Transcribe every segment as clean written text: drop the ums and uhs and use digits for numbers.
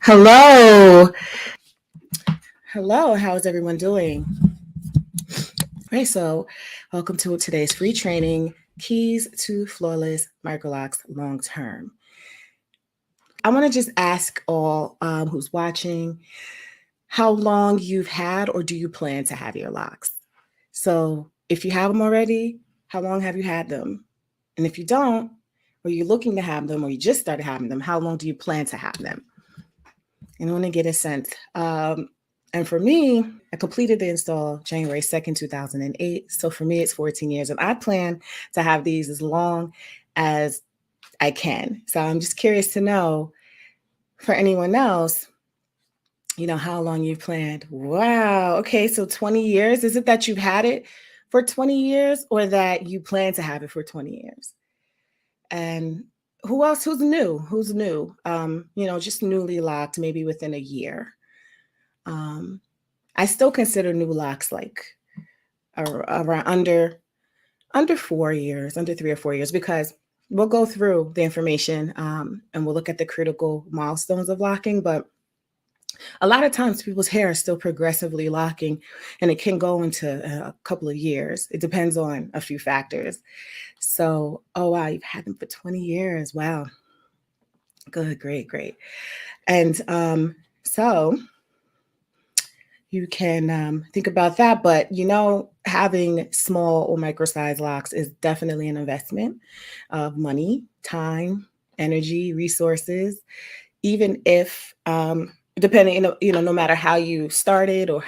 Hello. Hello. How's everyone doing? Okay, so welcome to today's free training, Keys to Flawless Microlocks Long Term. I want to just ask all who's watching how long you've had or do you plan to have your locks? So if you have them already, how long have you had them? And if you don't, or you're looking to have them or you just started having them, how long do you plan to have them? And I want to get a sense. And for me, I completed the install January 2nd, 2008. So for me, it's 14 years. And I plan to have these as long as I can. So I'm just curious to know for anyone else, how long you've planned. Wow. Okay. So 20 years. Is it that you've had it for 20 years or that you plan to have it for 20 years? And who else? Who's new? Who's new? Just newly locked, maybe within a year. I still consider new locks like around under 4 years, under 3 or 4 years, because we'll go through the information and we'll look at the critical milestones of locking. But a lot of times people's hair is still progressively locking and it can go into a couple of years. It depends on a few factors. So, oh, wow, you've had them for 20 years. Wow. Good, great. And so you can think about that. But, having small or micro-sized locks is definitely an investment of money, time, energy, resources, even if, depending, no matter how you started or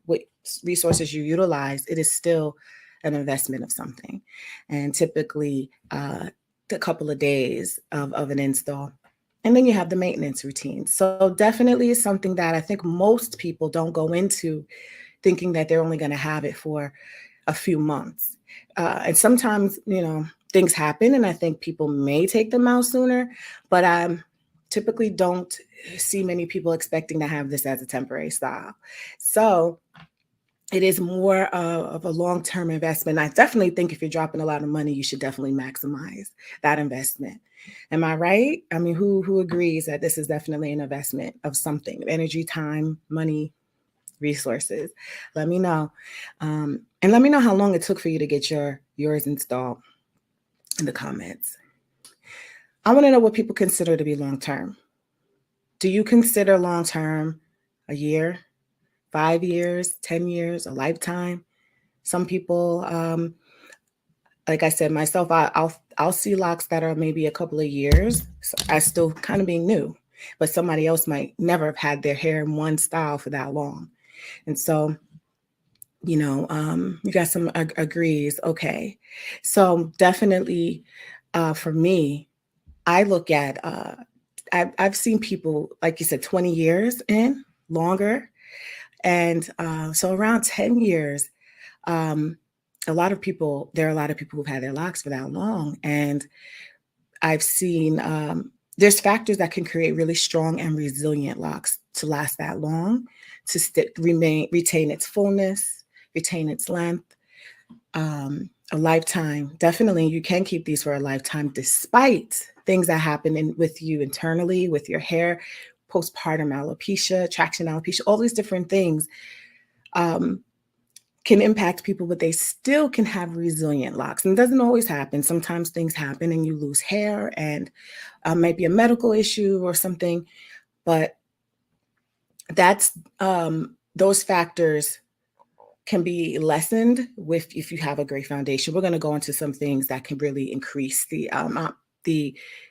what resources you utilize, it is still an investment of something. And typically a couple of days of an install. And then you have the maintenance routine. So definitely is something that I think most people don't go into thinking that they're only going to have it for a few months. And sometimes, things happen and I think people may take them out sooner, but I typically don't see many people expecting to have this as a temporary style. So it is more of a long-term investment. I definitely think if you're dropping a lot of money, you should definitely maximize that investment. Am I right? I mean, who agrees that this is definitely an investment of something, energy, time, money, resources? Let me know. And let me know how long it took for you to get yours installed in the comments. I want to know what people consider to be long-term. Do you consider long-term a year, 5 years, 10 years, a lifetime? Some people, like I said, myself, I'll see locks that are maybe a couple of years as still kind of being new, but somebody else might never have had their hair in one style for that long. And so, you got some agrees. Okay. So definitely for me, I look at, I've seen people, like you said, 20 years and longer. And so around 10 years, there are a lot of people who've had their locks for that long. And I've seen there's factors that can create really strong and resilient locks to last that long, to retain its fullness, retain its length, a lifetime. Definitely, you can keep these for a lifetime despite things that happen with you internally, with your hair, postpartum alopecia, traction alopecia, all these different things can impact people, but they still can have resilient locks. And it doesn't always happen. Sometimes things happen and you lose hair and might be a medical issue or something, but that's those factors can be lessened if you have a great foundation. We're going to go into some things that can really increase the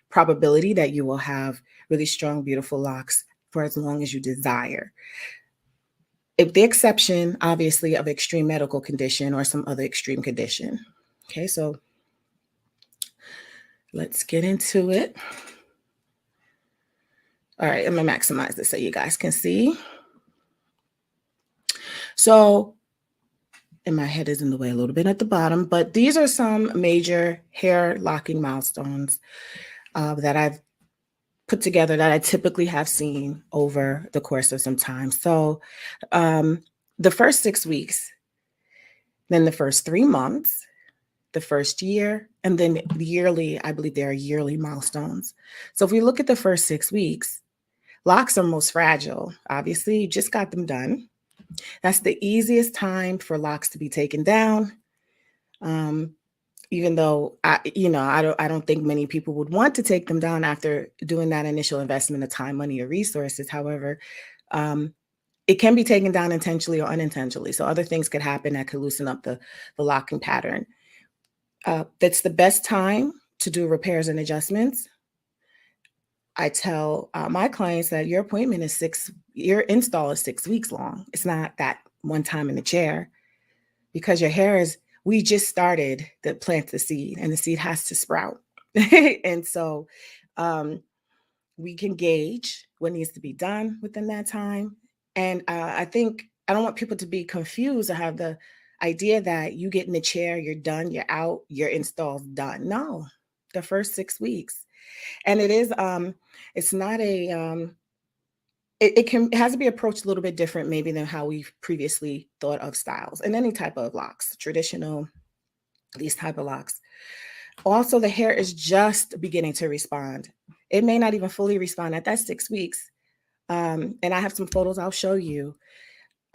probability that you will have really strong, beautiful locks for as long as you desire. If the exception, obviously, of extreme medical condition or some other extreme condition. Okay, so let's get into it. All right, I'm gonna maximize this so you guys can see. So, and my head is in the way a little bit at the bottom, but these are some major hair locking milestones that I've put together that I typically have seen over the course of some time. So the first 6 weeks, then the first 3 months, the first year, and then yearly. I believe there are yearly milestones. So if we look at the first 6 weeks, locks are most fragile. Obviously, you just got them done. That's the easiest time for locks to be taken down. Um, Even though I don't think many people would want to take them down after doing that initial investment of time, money, or resources. However, um, it can be taken down intentionally or unintentionally. So other things could happen that could loosen up the locking pattern. That's the best time to do repairs and adjustments. I tell my clients that your install is 6 weeks long. It's not that one time in the chair, because your hair is, we just started to plant the seed and the seed has to sprout. And so um, we can gauge what needs to be done within that time. And I think I don't want people to be confused or have the idea that you get in the chair, you're done, you're out, your install's done. No, the first 6 weeks. And it's not it has to be approached a little bit different maybe than how we've previously thought of styles and any type of locks, traditional, these type of locks. Also, the hair is just beginning to respond. It may not even fully respond at that 6 weeks. And I have some photos I'll show you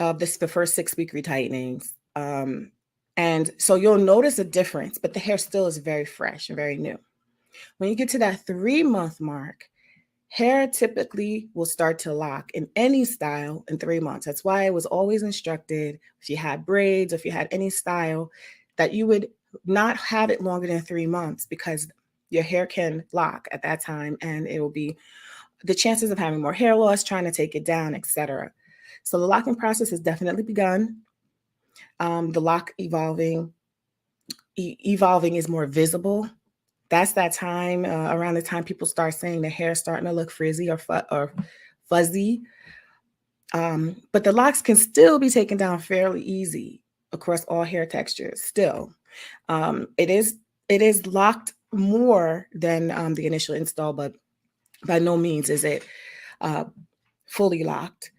of the first 6 week retightenings. And so you'll notice a difference, but the hair still is very fresh and very new. When you get to that 3 month mark, hair typically will start to lock in any style in 3 months. That's why I was always instructed, if you had braids, if you had any style, that you would not have it longer than 3 months, because your hair can lock at that time and it will be the chances of having more hair loss, trying to take it down, etc. So the locking process has definitely begun. The lock evolving is more visible. That's that time around the time people start saying the hair is starting to look frizzy or fuzzy. But the locks can still be taken down fairly easy across all hair textures. Still, it is locked more than the initial install, but by no means is it uh, fully locked.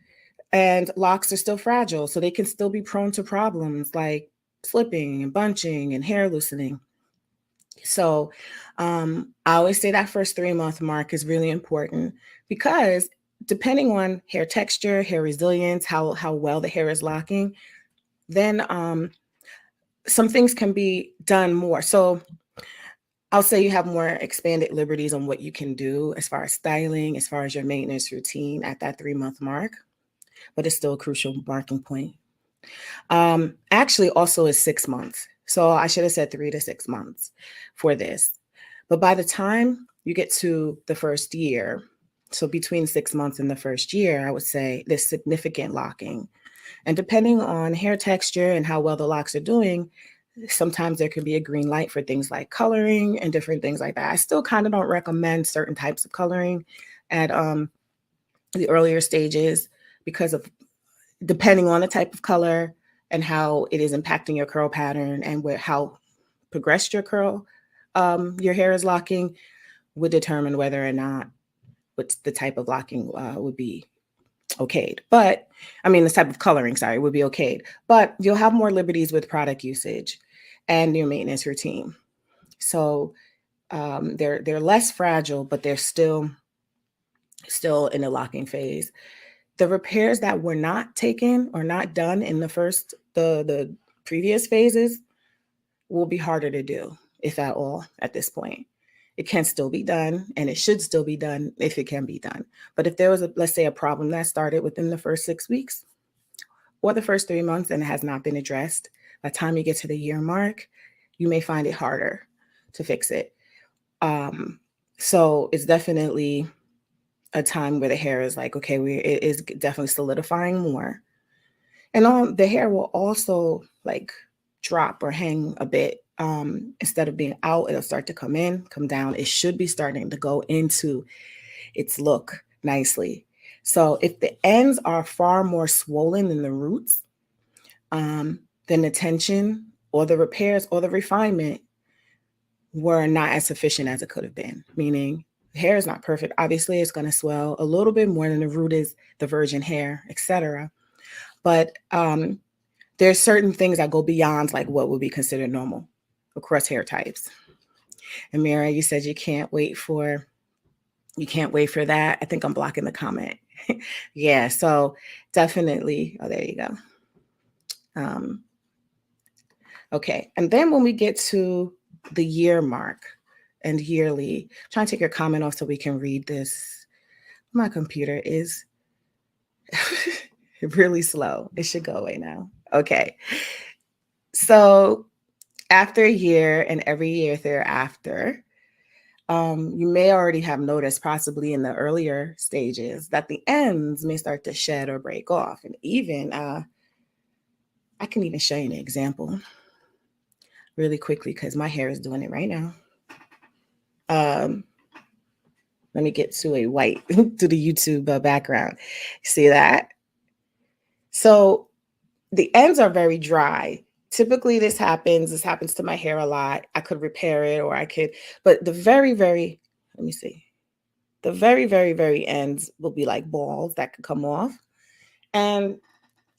And locks are still fragile, so they can still be prone to problems like slipping and bunching and hair loosening. So I always say that first 3 month mark is really important, because depending on hair texture, hair resilience, how well the hair is locking, then some things can be done more. So I'll say you have more expanded liberties on what you can do as far as styling, as far as your maintenance routine at that 3 month mark, but it's still a crucial marking point. Actually, also is 6 months. So I should have said 3 to 6 months for this. But by the time you get to the first year, so between 6 months and the first year, I would say there's significant locking. And depending on hair texture and how well the locks are doing, sometimes there can be a green light for things like coloring and different things like that. I still kind of don't recommend certain types of coloring at the earlier stages, because of depending on the type of color and how it is impacting your curl pattern, and how progressed your hair is locking, would determine whether or not what the type of locking would be okayed. But I mean, the type of coloring, sorry, would be okayed. But you'll have more liberties with product usage and your maintenance routine. So they're less fragile, but they're still in the locking phase. The repairs that were not taken or not done in the previous phases will be harder to do, if at all, at this point. It can still be done, and it should still be done if it can be done. But if there was, let's say, a problem that started within the first 6 weeks or the first 3 months and it has not been addressed, by the time you get to the year mark, you may find it harder to fix it. So it's definitely a time where the hair is like, okay, it is definitely solidifying more. And the hair will also like drop or hang a bit. Instead of being out, it'll start to come down. It should be starting to go into its look nicely. So if the ends are far more swollen than the roots, then the tension or the repairs or the refinement were not as sufficient as it could have been, meaning the hair is not perfect. Obviously, it's going to swell a little bit more than the root is, the virgin hair, etc. But there's certain things that go beyond like what would be considered normal across hair types. And Mira, you said you can't wait for that. I think I'm blocking the comment. Yeah, so definitely. Oh, there you go. Okay, and then when we get to the year mark and yearly, I'm trying to take your comment off so we can read this. My computer is really slow. It should go away now. Okay, so after a year and every year thereafter, you may already have noticed, possibly in the earlier stages, that the ends may start to shed or break off. And even, I can even show you an example really quickly because my hair is doing it right now. Let me get to a white, to the YouTube background. See that? So the ends are very dry. Typically this happens to my hair a lot. I could repair it or I could, but the very, very, let me see. The very, very, very ends will be like balls that could come off. And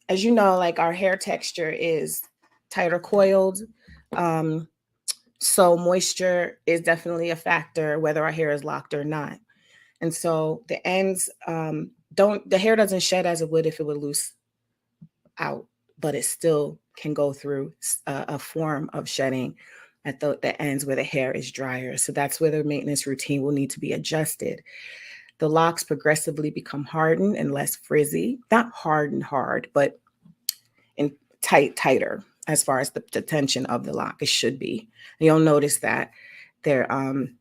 as you know, like our hair texture is tighter coiled. So moisture is definitely a factor, whether our hair is locked or not. And so the ends, the hair doesn't shed as it would if it would loose out, but it still can go through a form of shedding at the ends where the hair is drier. So that's where the maintenance routine will need to be adjusted. The locks progressively become hardened and less frizzy, not hard, but in tighter as far as the tension of the lock. It should be. And you'll notice that there, and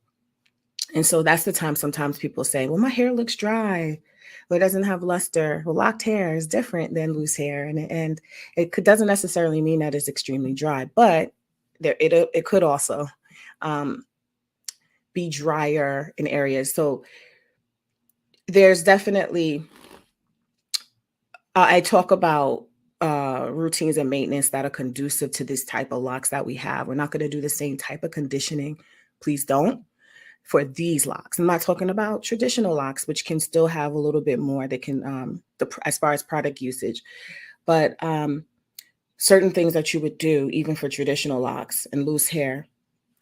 so that's the time sometimes people say, well, my hair looks dry. Well, it doesn't have luster. Well, locked hair is different than loose hair. And doesn't necessarily mean that it's extremely dry, but it could also be drier in areas. So there's definitely, I talk about routines and maintenance that are conducive to this type of locks that we have. We're not going to do the same type of conditioning. Please don't. For these locks, I'm not talking about traditional locks, which can still have a little bit more. They can, as far as product usage, but certain things that you would do, even for traditional locks and loose hair,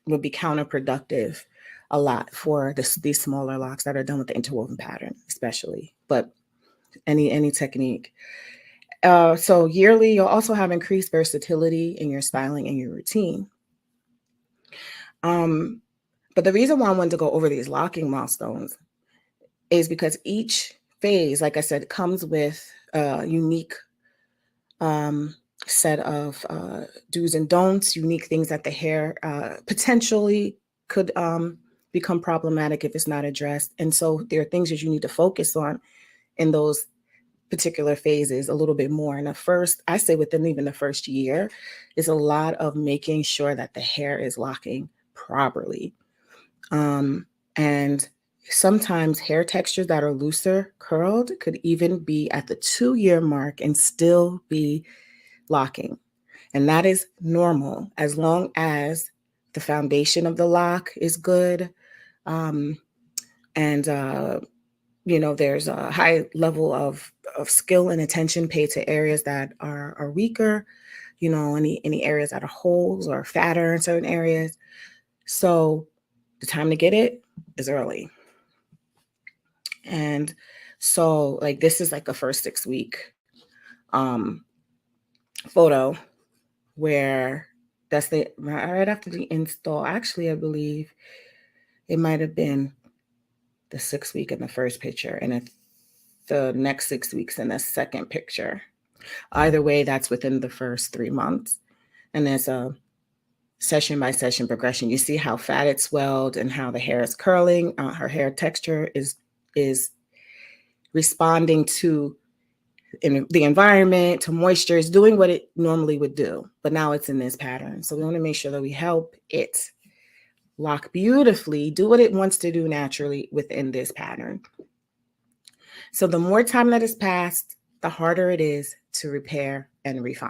would be counterproductive a lot for these smaller locks that are done with the interwoven pattern, especially. But any technique. So yearly, you'll also have increased versatility in your styling and your routine. But the reason why I wanted to go over these locking milestones is because each phase, like I said, comes with a unique set of do's and don'ts, unique things that the hair potentially could become problematic if it's not addressed. And so there are things that you need to focus on in those particular phases a little bit more. And I say within even the first year, is a lot of making sure that the hair is locking properly. And sometimes hair textures that are looser curled could even be at the 2-year mark and still be locking. And that is normal as long as the foundation of the lock is good. And, there's a high level of skill and attention paid to areas that are weaker, any areas that are holes or fatter in certain areas. So the time to get it is early. And so like this is like a first 6-week photo where that's right after the install. Actually, I believe it might have been the 6th week in the first picture and the next 6 weeks in the second picture. Either way, that's within the first 3 months. And there's a session by session progression. You see how fat it's swelled and how the hair is curling. Her hair texture is responding to the environment, to moisture, is doing what it normally would do, but now it's in this pattern. So we want to make sure that we help it lock beautifully, do what it wants to do naturally within this pattern. So the more time that has passed, the harder it is to repair and refine.